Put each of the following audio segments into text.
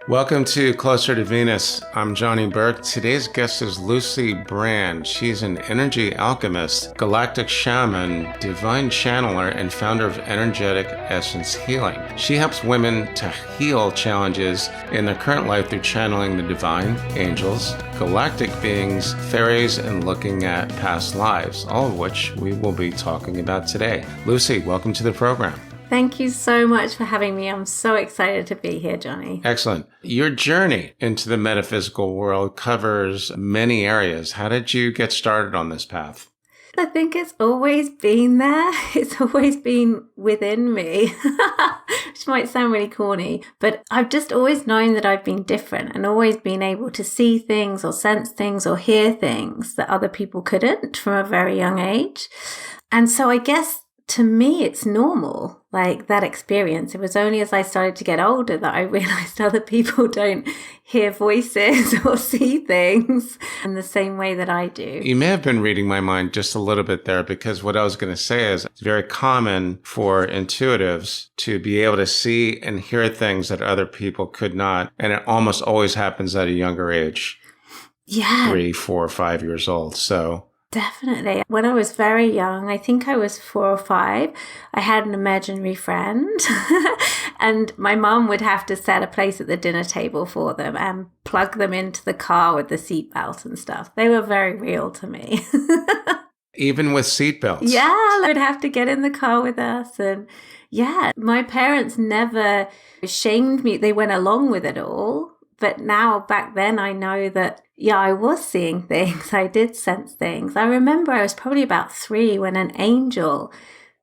Welcome to Closer to Venus. I'm Johnny Burke. Today's guest is Lucy Brand. She's an energy alchemist, galactic shaman, divine channeler, and founder of Energetic Essence Healing. She helps women to heal challenges in their current life through channeling the divine, angels, galactic beings, fairies, and looking at past lives, all of which we will be talking about today. Lucy, welcome to the program. Thank you so much for having me. I'm so excited to be here, Johnny. Excellent. Your journey into the metaphysical world covers many areas. How did you get started on this path? I think it's always been there. It's always been within me, which might sound really corny, but I've just always known that I've been different and always been able to see things or sense things or hear things that other people couldn't from a very young age. And so I guess to me, it's normal, like that experience. It was only as I started to get older that I realized other people don't hear voices or see things in the same way that I do. You may have been reading my mind just a little bit there, because what I was going to say is it's very common for intuitives to be able to see and hear things that other people could not. And it almost always happens at a younger age. Yeah. 3, 4, 5 years old. So definitely. When I was very young, I think I was 4 or 5, I had an imaginary friend and my mum would have to set a place at the dinner table for them and plug them into the car with the seatbelt and stuff. They were very real to me. Even with seatbelts? Yeah, they'd have to get in the car with us. And yeah, my parents never shamed me. They went along with it all. But now, back then, I know that, yeah, I was seeing things. I did sense things. I remember I was probably about 3 when an angel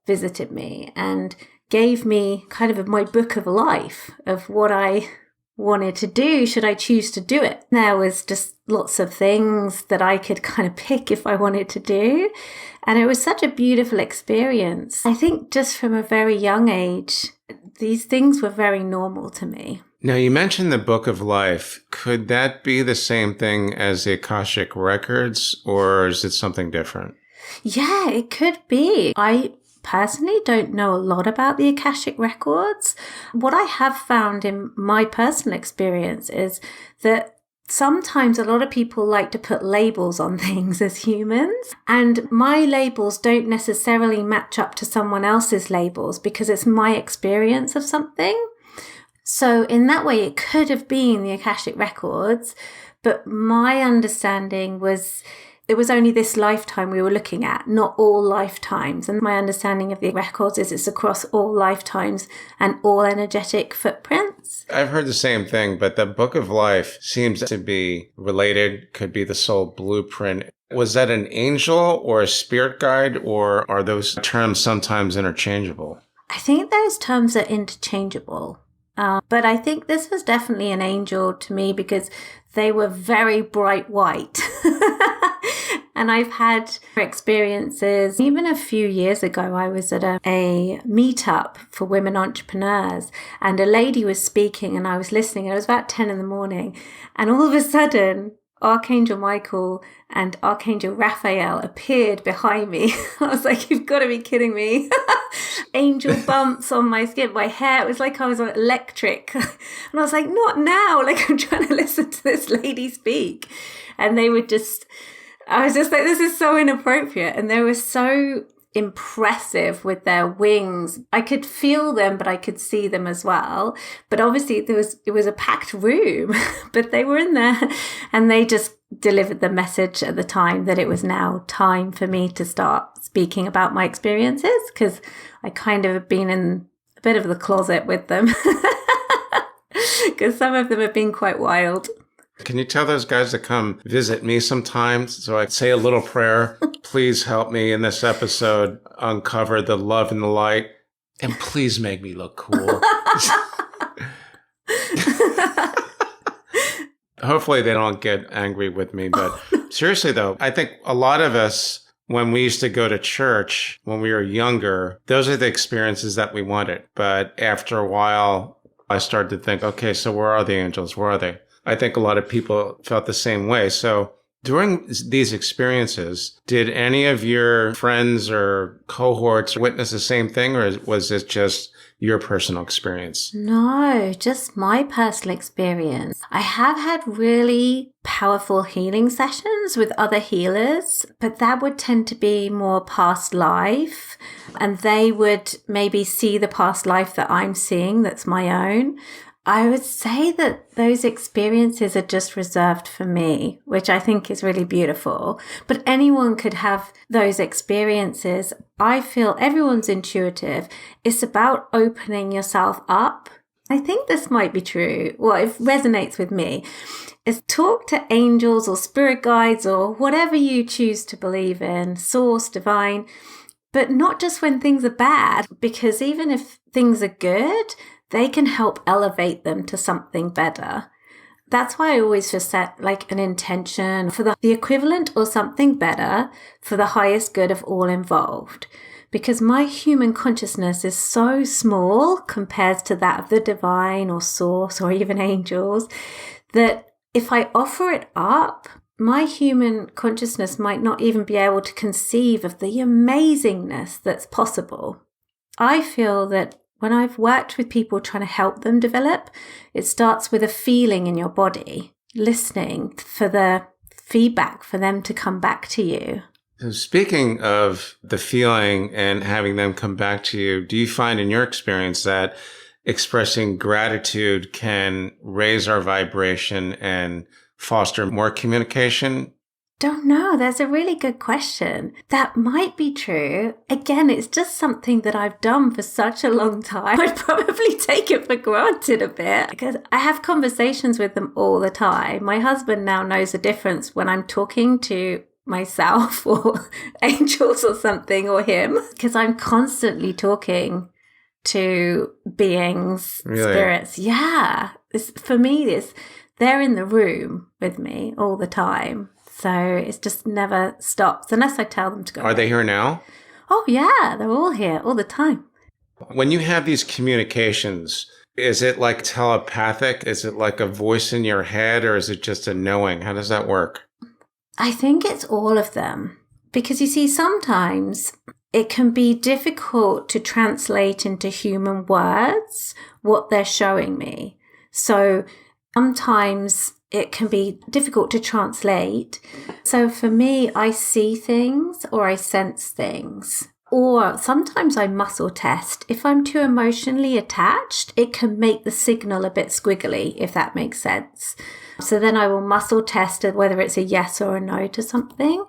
visited me and gave me kind of my book of life of what I wanted to do, should I choose to do it. There was just lots of things that I could kind of pick if I wanted to do. And it was such a beautiful experience. I think just from a very young age, these things were very normal to me. Now, you mentioned the Book of Life. Could that be the same thing as the Akashic Records, or is it something different? Yeah, it could be. I personally don't know a lot about the Akashic Records. What I have found in my personal experience is that sometimes a lot of people like to put labels on things as humans, and my labels don't necessarily match up to someone else's labels because it's my experience of something. So in that way, it could have been the Akashic Records, but my understanding was it was only this lifetime we were looking at, not all lifetimes. And my understanding of the records is it's across all lifetimes and all energetic footprints. I've heard the same thing, but the Book of Life seems to be related, could be the soul blueprint. Was that an angel or a spirit guide, or are those terms sometimes interchangeable? I think those terms are interchangeable. But I think this was definitely an angel to me because they were very bright white. And I've had experiences. Even a few years ago, I was at a meetup for women entrepreneurs, and a lady was speaking and I was listening. It was about 10 in the morning. And all of a sudden, Archangel Michael and Archangel Raphael appeared behind me. I was like, you've got to be kidding me. Angel bumps on my skin, my hair. It was like I was on electric. And I was like, not now. Like, I'm trying to listen to this lady speak. And they were just, I was just like, this is so inappropriate. And they were so impressive with their wings. I could feel them, but I could see them as well. But obviously it was a packed room, but they were in there and they just delivered the message at the time that it was now time for me to start speaking about my experiences, because I kind of have been in a bit of the closet with them because some of them have been quite wild. Can you tell those guys to come visit me sometimes so I say a little prayer? Please help me in this episode uncover the love and the light, and please make me look cool. Hopefully they don't get angry with me. But seriously, though, I think a lot of us, when we used to go to church when we were younger, those are the experiences that we wanted. But after a while, I started to think, okay, so where are the angels? Where are they? I think a lot of people felt the same way. So during these experiences, did any of your friends or cohorts witness the same thing, or was it just your personal experience? No, just my personal experience. I have had really powerful healing sessions with other healers, but that would tend to be more past life. And they would maybe see the past life that I'm seeing that's my own. I would say that those experiences are just reserved for me, which I think is really beautiful. But anyone could have those experiences. I feel everyone's intuitive. It's about opening yourself up. I think this might be true. Well, it resonates with me. Is talk to angels or spirit guides or whatever you choose to believe in, source, divine, but not just when things are bad, because even if things are good, they can help elevate them to something better. That's why I always just set like an intention for the equivalent or something better for the highest good of all involved. Because my human consciousness is so small compared to that of the divine or source or even angels, that if I offer it up, my human consciousness might not even be able to conceive of the amazingness that's possible. I feel that when I've worked with people trying to help them develop, it starts with a feeling in your body, listening for the feedback for them to come back to you. So speaking of the feeling and having them come back to you, do you find in your experience that expressing gratitude can raise our vibration and foster more communication? Don't know. That's a really good question. That might be true. Again, it's just something that I've done for such a long time. I'd probably take it for granted a bit because I have conversations with them all the time. My husband now knows the difference when I'm talking to myself or angels or something or him, because I'm constantly talking to beings, Really? spirits. Yeah. For me, they're in the room with me all the time. So it just never stops unless I tell them to go. Are they here now? Oh, yeah. They're all here all the time. When you have these communications, is it like telepathic? Is it like a voice in your head, or is it just a knowing? How does that work? I think it's all of them. Because you see, sometimes it can be difficult to translate into human words what they're showing me. So sometimes it can be difficult to translate. So for me, I see things or I sense things. Or sometimes I muscle test. If I'm too emotionally attached, it can make the signal a bit squiggly, if that makes sense. So then I will muscle test whether it's a yes or a no to something.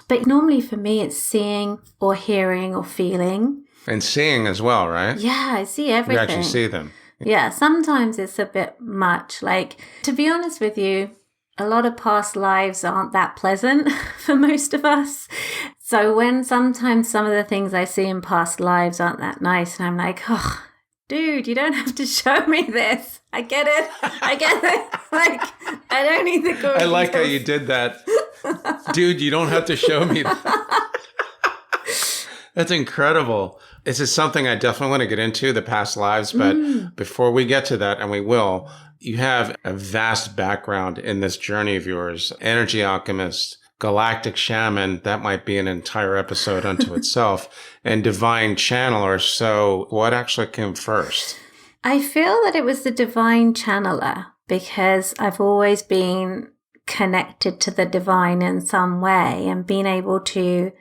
But normally for me, it's seeing or hearing or feeling. And seeing as well, right? Yeah, I see everything. You actually see them. Yeah, sometimes it's a bit much. Like, to be honest with you, a lot of past lives aren't that pleasant for most of us. So when sometimes some of the things I see in past lives aren't that nice, and I'm like, oh, dude, you don't have to show me this. I get it. Like, I don't need to go. I like how you did that. Dude, you don't have to show me that. That's incredible. This is something I definitely want to get into, the past lives. But before we get to that, and we will, you have a vast background in this journey of yours. Energy Alchemist, Galactic Shaman, that might be an entire episode unto itself, and Divine Channeler. So what actually came first? I feel that it was the Divine Channeler because I've always been connected to the divine in some way and been able to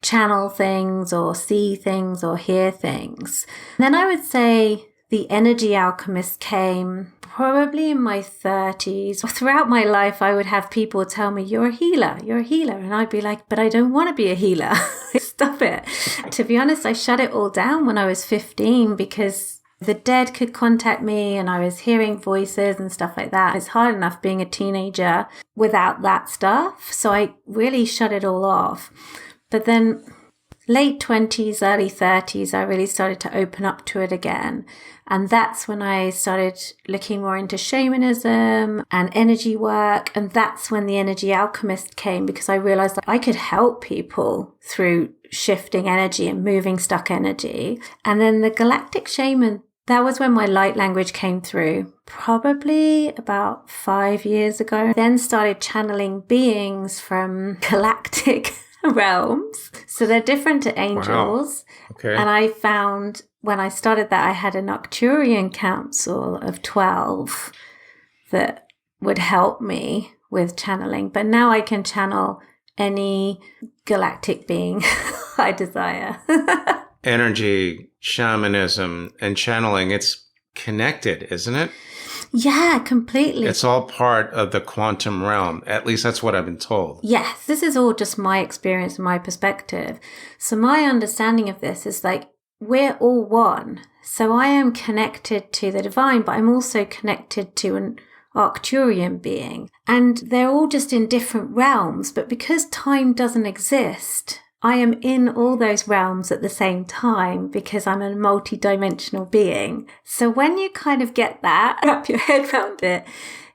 channel things or see things or hear things. Then I would say the Energy Alchemist came probably in my 30s. Throughout my life, I would have people tell me, you're a healer. And I'd be like, but I don't want to be a healer. Stop it. To be honest, I shut it all down when I was 15 because the dead could contact me and I was hearing voices and stuff like that. It's hard enough being a teenager without that stuff. So I really shut it all off. But then late 20s, early 30s, I really started to open up to it again. And that's when I started looking more into shamanism and energy work. And that's when the Energy Alchemist came because I realized that I could help people through shifting energy and moving stuck energy. And then the Galactic Shaman, that was when my light language came through, probably about 5 years ago. Then started channeling beings from galactic realms. So they're different to angels. Wow. Okay. And I found when I started that, I had an Arcturian council of 12 that would help me with channeling. But now I can channel any galactic being I desire. Energy, shamanism, and channeling, it's connected, isn't it? Yeah, completely. It's all part of the quantum realm. At least that's what I've been told. Yes, this is all just my experience and my perspective. So my understanding of this is like, we're all one. So I am connected to the divine, but I'm also connected to an Arcturian being. And they're all just in different realms. But because time doesn't exist, I am in all those realms at the same time because I'm a multidimensional being. So when you kind of get that, wrap your head around it,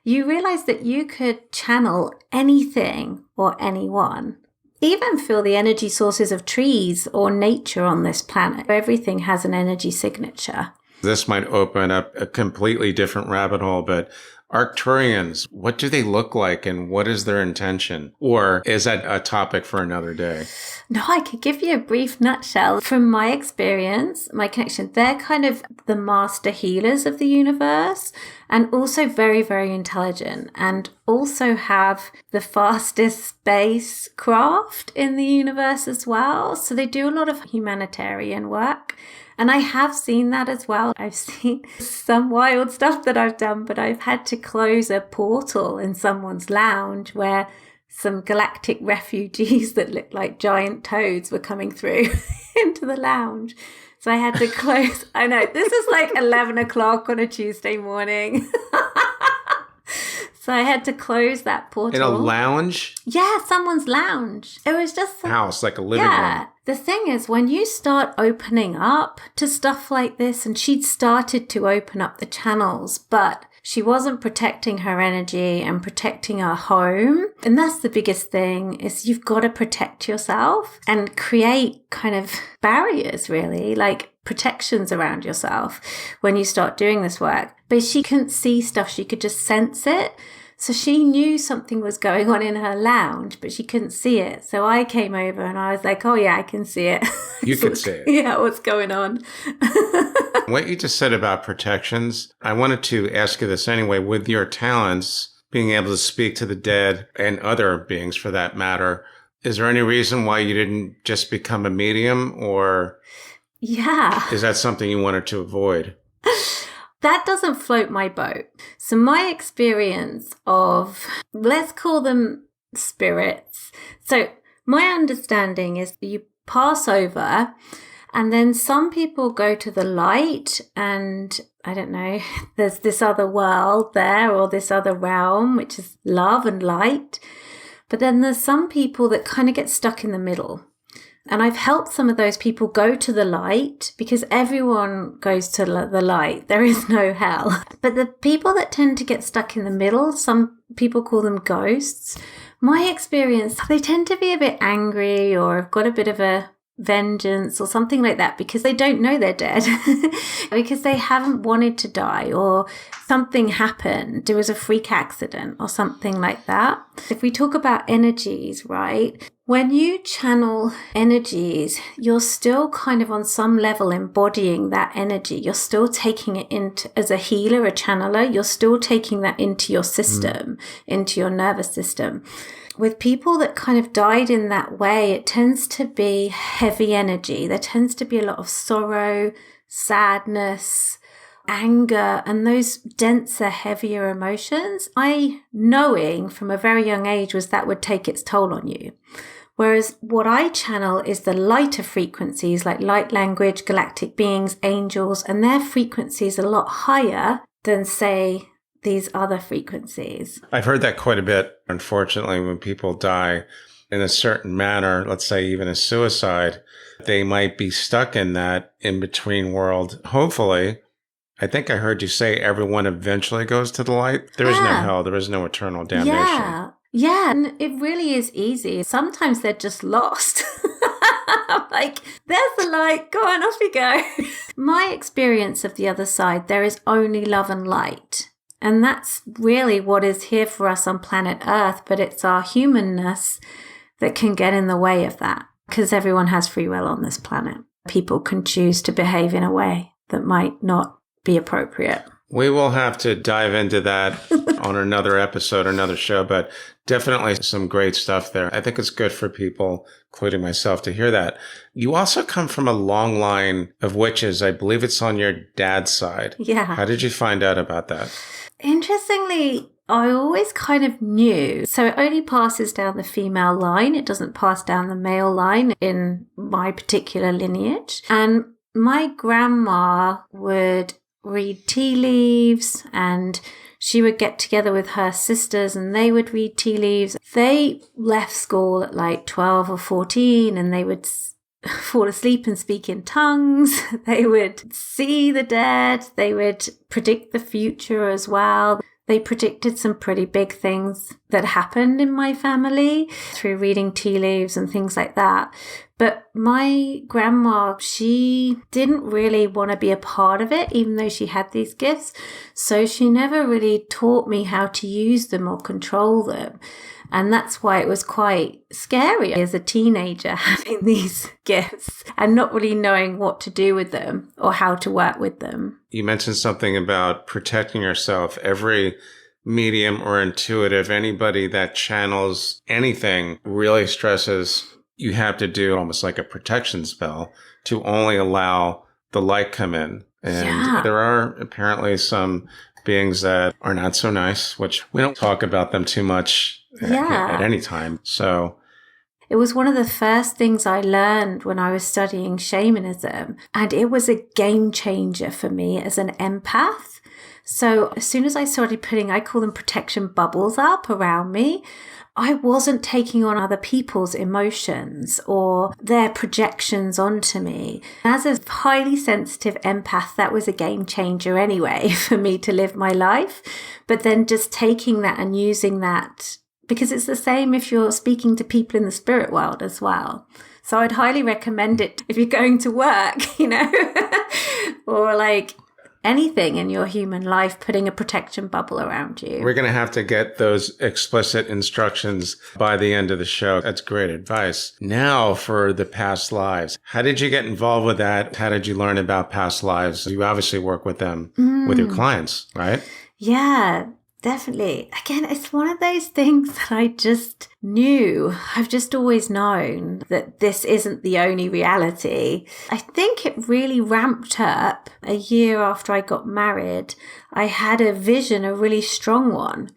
you realize that you could channel anything or anyone. Even feel the energy sources of trees or nature on this planet. Everything has an energy signature. This might open up a completely different rabbit hole, but Arcturians, what do they look like and what is their intention? Or is that a topic for another day? No, I could give you a brief nutshell. From my experience, my connection, they're kind of the master healers of the universe and also very, very intelligent and also have the fastest spacecraft in the universe as well. So they do a lot of humanitarian work. And I have seen that as well. I've seen some wild stuff that I've done, but I've had to close a portal in someone's lounge where some galactic refugees that looked like giant toads were coming through into the lounge. So I had to close. I know, this is like 11 o'clock on a Tuesday morning. So I had to close that portal. In a lounge? Yeah, someone's lounge. It was just a house, like a living room. The thing is, when you start opening up to stuff like this, and she'd started to open up the channels, but she wasn't protecting her energy and protecting her home. And that's the biggest thing, is you've got to protect yourself and create kind of barriers, really, like protections around yourself when you start doing this work. But she couldn't see stuff. She could just sense it. So she knew something was going on in her lounge, but she couldn't see it. So I came over and I was like, oh yeah, I can see it. You could see it. Yeah, what's going on? What you just said about protections, I wanted to ask you this anyway. With your talents, being able to speak to the dead and other beings for that matter, is there any reason why you didn't just become a medium, or is that something you wanted to avoid? That doesn't float my boat. So my experience of, let's call them spirits. So my understanding is you pass over and then some people go to the light and I don't know, there's this other world there or this other realm, which is love and light. But then there's some people that kind of get stuck in the middle. And I've helped some of those people go to the light because everyone goes to the light. There is no hell. But the people that tend to get stuck in the middle, some people call them ghosts. My experience, they tend to be a bit angry or have got a bit of a vengeance or something like that because they don't know they're dead because they haven't wanted to die or something happened. There was a freak accident or something like that. If we talk about energies, right? When you channel energies, you're still kind of on some level embodying that energy. You're still taking it into, as a healer, a channeler, you're still taking that into your system, into your nervous system. With people that kind of died in that way, it tends to be heavy energy. There tends to be a lot of sorrow, sadness, anger, and those denser, heavier emotions. I, knowing from a very young age, was that would take its toll on you. Whereas what I channel is the lighter frequencies like light language, galactic beings, angels, and their frequencies are a lot higher than, say, these other frequencies. I've heard that quite a bit. Unfortunately, when people die in a certain manner, let's say even a suicide, they might be stuck in that in-between world. Hopefully, I think I heard you say everyone eventually goes to the light. There is no hell. There is no eternal damnation. Yeah, and it really is easy. Sometimes they're just lost. I'm like, there's the light, go on, off you go. My experience of the other side, there is only love and light. And that's really what is here for us on planet Earth, but it's our humanness that can get in the way of that because everyone has free will on this planet. people can choose to behave in a way that might not be appropriate. We will have to dive into that on another episode, another show, but definitely some great stuff there. I think it's good for people, including myself, to hear that. You also come from a long line of witches. I believe it's on your dad's side. Yeah. How did you find out about that? Interestingly, I always kind of knew. So it only passes down the female line. It doesn't pass down the male line in my particular lineage. And my grandma would read tea leaves, and she would get together with her sisters and they would read tea leaves. They left school at like 12 or 14 and they would fall asleep and speak in tongues. They would see the dead. They would predict the future as well. They predicted some pretty big things that happened in my family through reading tea leaves and things like that. But my grandma, she didn't really want to be a part of it, even though she had these gifts. So she never really taught me how to use them or control them. And that's why it was quite scary as a teenager having these gifts and not really knowing what to do with them or how to work with them. You mentioned something about protecting yourself. Every medium or intuitive, anybody that channels anything really stresses you have to do almost like a protection spell to only allow the light come in. And there are apparently some beings that are not so nice, which we don't talk about them too much at any time. So it was one of the first things I learned when I was studying shamanism, and it was a game changer for me as an empath. So as soon as I started putting, I call them protection bubbles up around me, I wasn't taking on other people's emotions or their projections onto me. As a highly sensitive empath, that was a game changer anyway for me to live my life. But then just taking that and using that, because it's the same if you're speaking to people in the spirit world as well. So I'd highly recommend it if you're going to work, or like anything in your human life, putting a protection bubble around you. We're going to have to get those explicit instructions by the end of the show. That's great advice. Now for the past lives. How did you get involved with that? How did you learn about past lives? You obviously work with them, with your clients, right? Yeah, definitely. Again, it's one of those things that I just knew. I've just always known that this isn't the only reality. I think it really ramped up a year after I got married. I had a vision, a really strong one,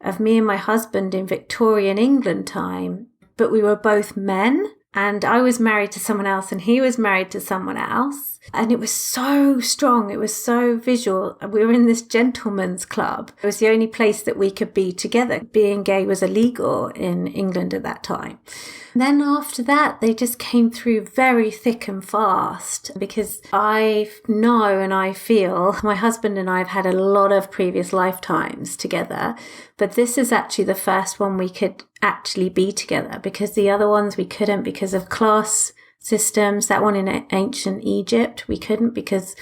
of me and my husband in Victorian England time, but we were both men. And I was married to someone else and he was married to someone else. And it was so strong. It was so visual. We were in this gentleman's club. It was the only place that we could be together. Being gay was illegal in England at that time. And then after that, they just came through very thick and fast, because I know and I feel my husband and I have had a lot of previous lifetimes together, but this is actually the first one we could actually be together, because the other ones we couldn't because of class systems. That one in ancient Egypt, we couldn't because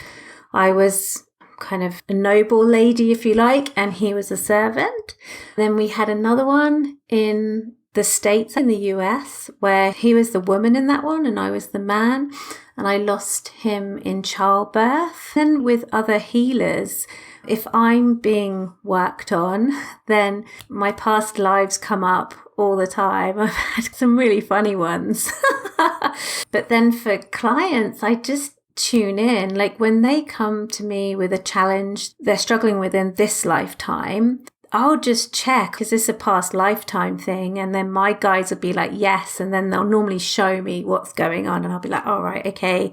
I was kind of a noble lady, if you like, and he was a servant. Then we had another one in the States, in the US, where he was the woman in that one and I was the man, and I lost him in childbirth. Then with other healers, if I'm being worked on, then my past lives come up all the time. I've had some really funny ones. But then for clients, I just tune in. Like when they come to me with a challenge they're struggling with in this lifetime, I'll just check, is this a past lifetime thing? And then my guides will be like, yes. And then they'll normally show me what's going on. And I'll be like, all right, okay.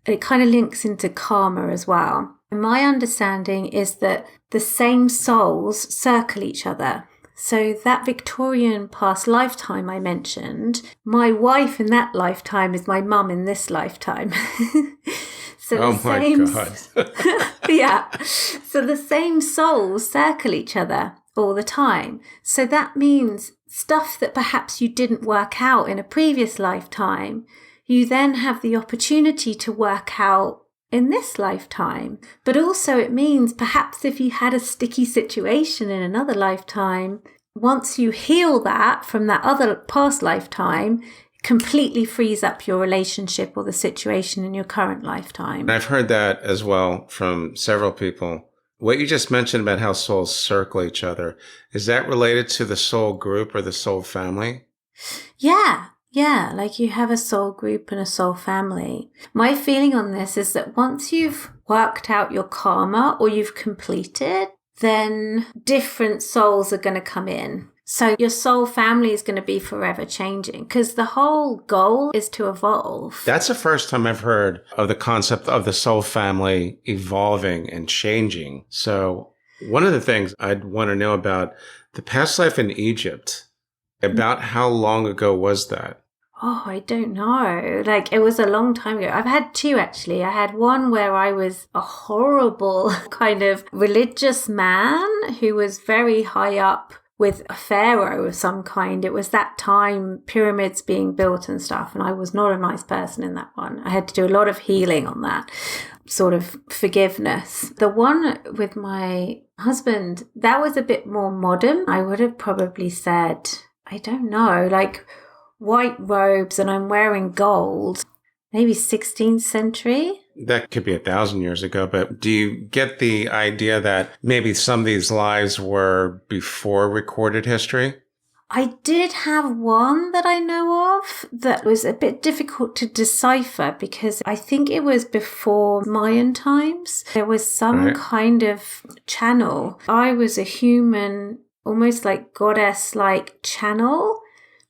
It kind of links into karma as well. My understanding is that the same souls circle each other. So that Victorian past lifetime I mentioned, my wife in that lifetime is my mum in this lifetime. So my God. Yeah. So the same souls circle each other all the time. So that means stuff that perhaps you didn't work out in a previous lifetime, you then have the opportunity to work out in this lifetime. But also it means perhaps if you had a sticky situation in another lifetime, once you heal that from that other past lifetime, completely frees up your relationship or the situation in your current lifetime. And I've heard that as well from several people. What you just mentioned about how souls circle each other, is that related to the soul group or the soul family? Yeah, like you have a soul group and a soul family. My feeling on this is that once you've worked out your karma or you've completed, then different souls are going to come in. So your soul family is going to be forever changing because the whole goal is to evolve. That's the first time I've heard of the concept of the soul family evolving and changing. So one of the things I'd want to know about the past life in Egypt, about how long ago was that? Oh, I don't know. Like, it was a long time ago. I've had two, actually. I had one where I was a horrible kind of religious man who was very high up with a pharaoh of some kind. It was that time, pyramids being built and stuff, and I was not a nice person in that one. I had to do a lot of healing on that, sort of forgiveness. The one with my husband, that was a bit more modern. I would have probably said, I don't know, like white robes and I'm wearing gold, maybe 16th century. That could be 1,000 years ago, but do you get the idea that maybe some of these lives were before recorded history? I did have one that I know of that was a bit difficult to decipher because I think it was before Mayan times. There was some kind of channel. I was a human, almost like goddess-like channel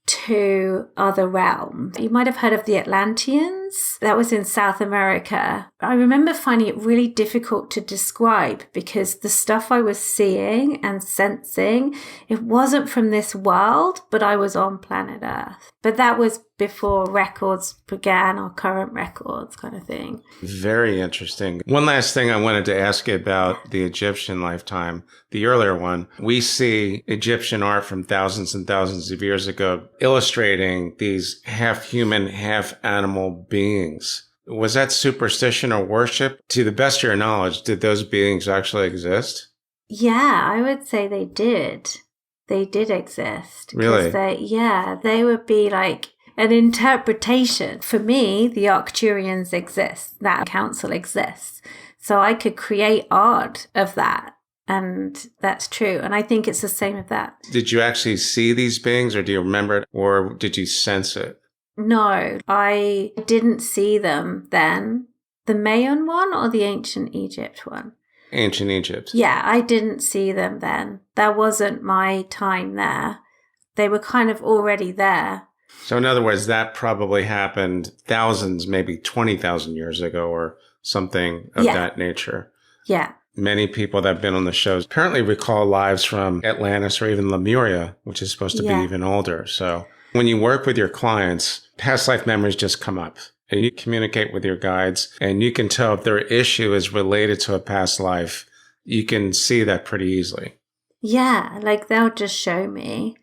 to other realms. You might have heard of the Atlanteans. That was in South America. I remember finding it really difficult to describe because the stuff I was seeing and sensing, it wasn't from this world, but I was on planet Earth. But that was before records began, or current records kind of thing. Very interesting. One last thing I wanted to ask you about the Egyptian lifetime, the earlier one. We see Egyptian art from thousands and thousands of years ago illustrating these half human, half animal beings. Was that superstition or worship? To the best of your knowledge, did those beings actually exist? Yeah, I would say they did. They did exist. Really? They would be like an interpretation. For me, the Arcturians exist. That council exists. So I could create art of that. And that's true. And I think it's the same with that. Did you actually see these beings, or do you remember it, or did you sense it? No, I didn't see them then. The Mayan one or the ancient Egypt one? Ancient Egypt. Yeah, I didn't see them then. That wasn't my time there. They were kind of already there. So in other words, that probably happened thousands, maybe 20,000 years ago or something of that nature. Yeah. Many people that have been on the shows apparently recall lives from Atlantis or even Lemuria, which is supposed to be even older. So when you work with your clients, past life memories just come up. And you communicate with your guides, and you can tell if their issue is related to a past life. You can see that pretty easily. Yeah, like they'll just show me.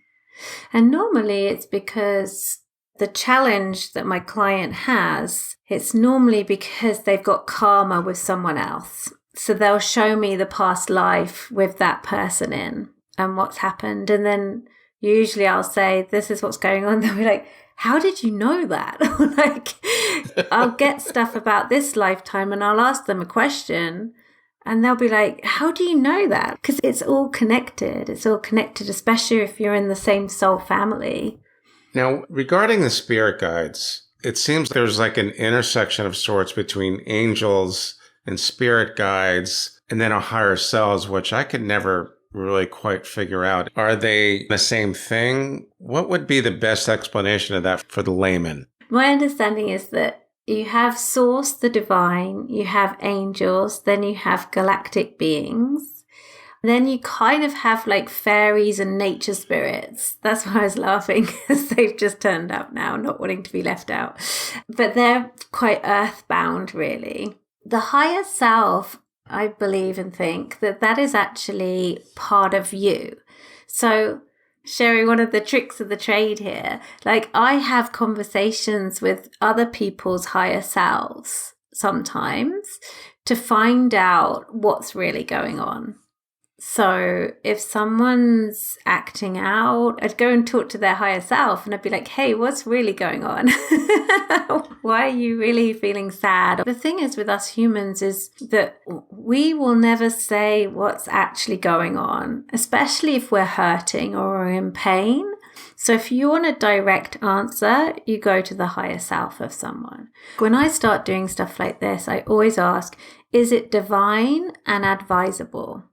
And normally it's because the challenge that my client has, it's normally because they've got karma with someone else. So they'll show me the past life with that person in and what's happened. And then usually I'll say, this is what's going on. They'll be like, how did you know that? Like, I'll get stuff about this lifetime and I'll ask them a question and they'll be like, how do you know that? Because it's all connected. It's all connected, especially if you're in the same soul family. Now, regarding the spirit guides, it seems there's like an intersection of sorts between angels and spirit guides and then our higher selves, which I could never really quite figure out. Are they the same thing? What would be the best explanation of that for the layman? My understanding is that you have source, the divine, you have angels, then you have galactic beings. Then you kind of have like fairies and nature spirits. That's why I was laughing because they've just turned up now, not wanting to be left out. But they're quite earthbound, really. The higher self, I believe and think that that is actually part of you. So sharing one of the tricks of the trade here, like I have conversations with other people's higher selves sometimes to find out what's really going on. So if someone's acting out, I'd go and talk to their higher self and I'd be like, hey, what's really going on? Why are you really feeling sad? The thing is with us humans is that we will never say what's actually going on, especially if we're hurting or we're in pain. So if you want a direct answer, you go to the higher self of someone. When I start doing stuff like this, I always ask, is it divine and advisable?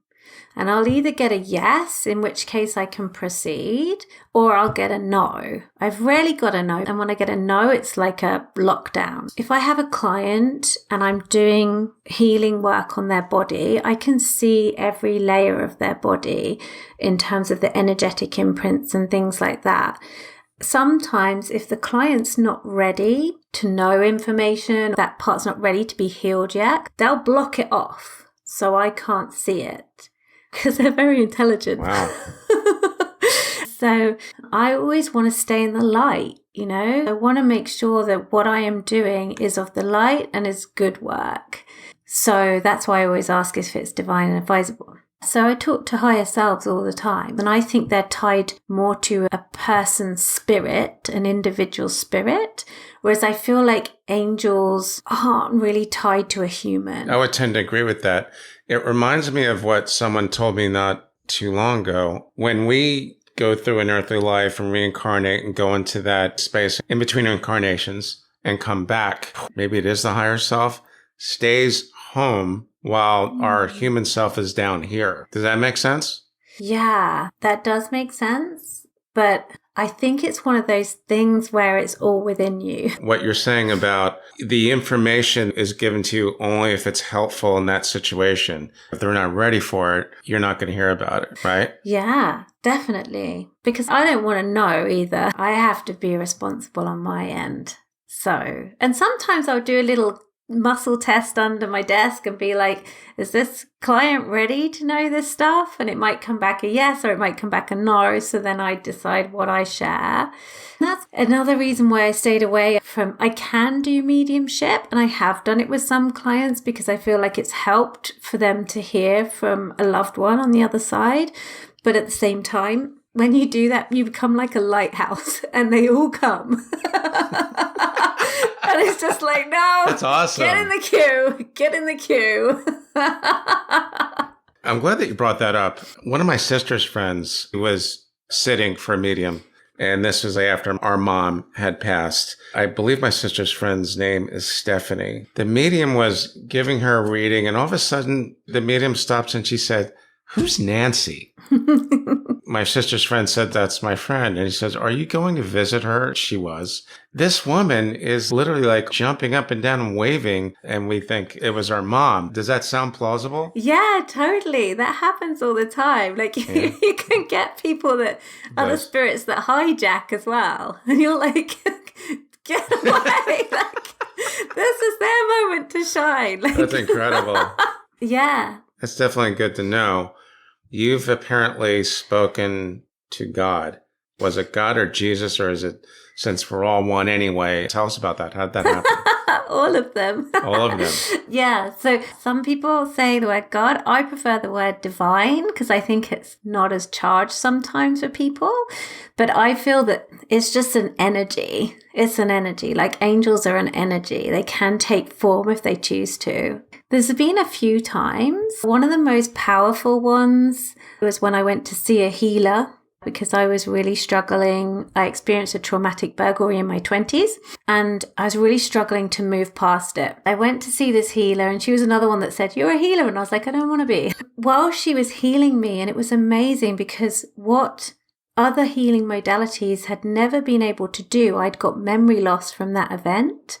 And I'll either get a yes, in which case I can proceed, or I'll get a no. I've rarely got a no. And when I get a no, it's like a lockdown. If I have a client and I'm doing healing work on their body, I can see every layer of their body in terms of the energetic imprints and things like that. Sometimes if the client's not ready to know information, that part's not ready to be healed yet, they'll block it off so I can't see it. Because they're very intelligent. Wow. So I always want to stay in the light, you know? I want to make sure that what I am doing is of the light and is good work. So that's why I always ask if it's divine and advisable. So I talk to higher selves all the time, and I think they're tied more to a person's spirit, an individual spirit, whereas I feel like angels aren't really tied to a human. I would tend to agree with that. It reminds me of what someone told me not too long ago. When we go through an earthly life and reincarnate and go into that space in between incarnations and come back, maybe it is the higher self, stays home while our human self is down here. Does that make sense? Yeah, that does make sense. But I think it's one of those things where it's all within you. What you're saying about the information is given to you only if it's helpful in that situation. If they're not ready for it, you're not going to hear about it, right? Yeah, definitely. Because I don't want to know either. I have to be responsible on my end. So, and sometimes I'll do a little muscle test under my desk and be like, is this client ready to know this stuff? And it might come back a yes or it might come back a no. So then I decide what I share. That's another reason why I stayed away from, I can do mediumship and I have done it with some clients because I feel like it's helped for them to hear from a loved one on the other side. But at the same time, when you do that, you become like a lighthouse and they all come. And it's just like, no. That's awesome. Get in the queue. Get in the queue. I'm glad that you brought that up. One of my sister's friends was sitting for a medium, and this was after our mom had passed. I believe my sister's friend's name is Stephanie. The medium was giving her a reading, and all of a sudden, the medium stops and she said, "Who's Nancy?" My sister's friend said, "That's my friend." And he says, "Are you going to visit her?" She was. This woman is literally like jumping up and down and waving, and we think it was our mom. Does that sound plausible? Yeah, totally. That happens all the time. Like you can get people that other spirits that hijack as well. And you're like, get away. Like, this is their moment to shine. Like, that's incredible. Yeah. That's definitely good to know. You've apparently spoken to God. Was it God or Jesus, or is it, since we're all one anyway? Tell us about that. How did that happen? All of them. All of them. Yeah. So some people say the word God. I prefer the word divine because I think it's not as charged sometimes for people. But I feel that it's just an energy. It's an energy. Like angels are an energy. They can take form if they choose to. There's been a few times. One of the most powerful ones was when I went to see a healer because I was really struggling. I experienced a traumatic burglary in my 20s and I was really struggling to move past it. I went to see this healer and she was another one that said, "You're a healer." And I was like, "I don't want to be." While she was healing me, and it was amazing because what other healing modalities had never been able to do, I'd got memory loss from that event.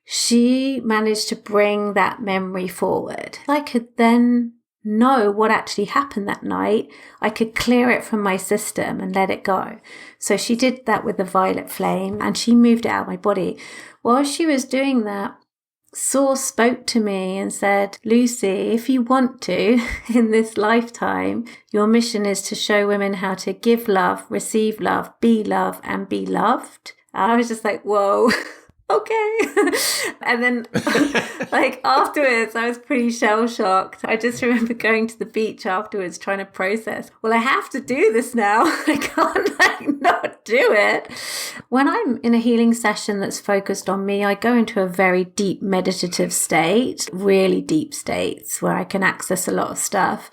She managed to bring that memory forward. I could then know what actually happened that night. I could clear it from my system and let it go. So she did that with the violet flame and she moved it out of my body. While she was doing that, Source spoke to me and said, "Lucy, if you want to, in this lifetime, your mission is to show women how to give love, receive love, be love, and be loved." And I was just like, whoa. okay. And then like afterwards, I was pretty shell shocked. I just remember going to the beach afterwards trying to process, well, I have to do this now. I can't like not do it. When I'm in a healing session that's focused on me, I go into a very deep meditative state, really deep states where I can access a lot of stuff.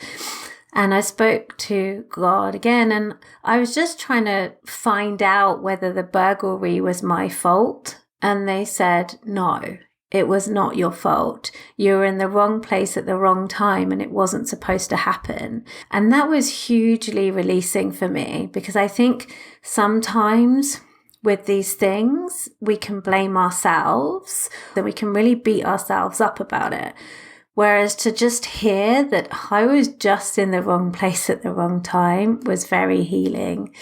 And I spoke to God again, and I was just trying to find out whether the burglary was my fault. And they said, no, it was not your fault. You were in the wrong place at the wrong time, and it wasn't supposed to happen. And that was hugely releasing for me, because I think sometimes with these things, we can blame ourselves, and we can really beat ourselves up about it. Whereas to just hear that I was just in the wrong place at the wrong time was very healing.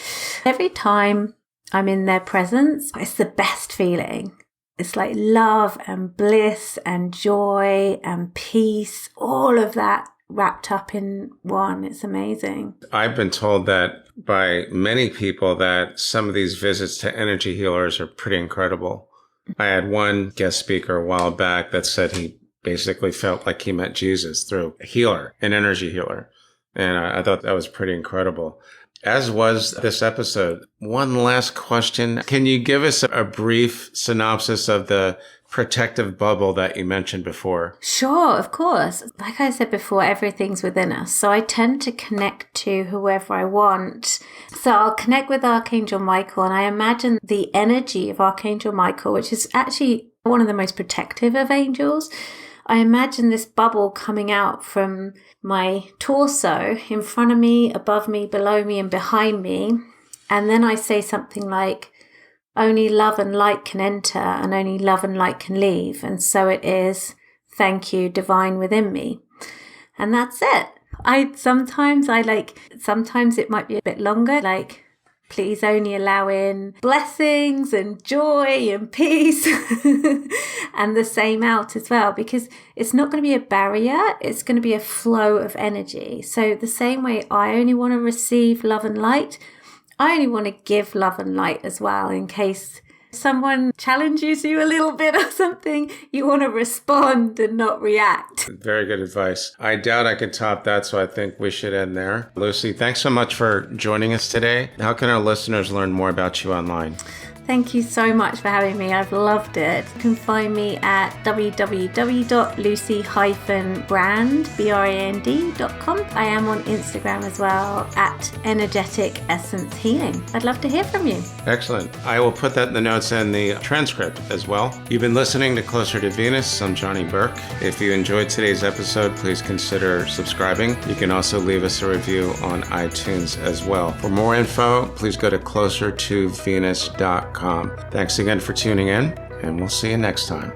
Every time I'm in their presence, it's the best feeling. It's like love and bliss and joy and peace, all of that wrapped up in one. It's amazing. I've been told that by many people that some of these visits to energy healers are pretty incredible. I had one guest speaker a while back that said he basically felt like he met Jesus through a healer, an energy healer. And I thought that was pretty incredible. As was this episode. One last question. Can you give us a brief synopsis of the protective bubble that you mentioned before? Sure, of course. Like I said before, everything's within us. So I tend to connect to whoever I want. So I'll connect with Archangel Michael, and I imagine the energy of Archangel Michael, which is actually one of the most protective of angels. I imagine this bubble coming out from my torso, in front of me, above me, below me, and behind me. And then I say something like, only love and light can enter, and only love and light can leave. And so it is, thank you, divine within me. And that's it. Sometimes it might be a bit longer, like, please only allow in blessings and joy and peace and the same out as well, because it's not going to be a barrier. It's going to be a flow of energy. So the same way I only want to receive love and light, I only want to give love and light as well, in case someone challenges you a little bit or something, you want to respond and not react. Very good advice. I doubt I can top that, so I think we should end there. Lucy, thanks so much for joining us today. How can our listeners learn more about you online? Thank you so much for having me. I've loved it. You can find me at www.lucy-brand.com. I am on Instagram as well at Energetic Essence Healing. I'd love to hear from you. Excellent. I will put that in the notes and the transcript as well. You've been listening to Closer to Venus. I'm Johnny Burke. If you enjoyed today's episode, please consider subscribing. You can also leave us a review on iTunes as well. For more info, please go to closertovenus.com. Thanks again for tuning in, and we'll see you next time.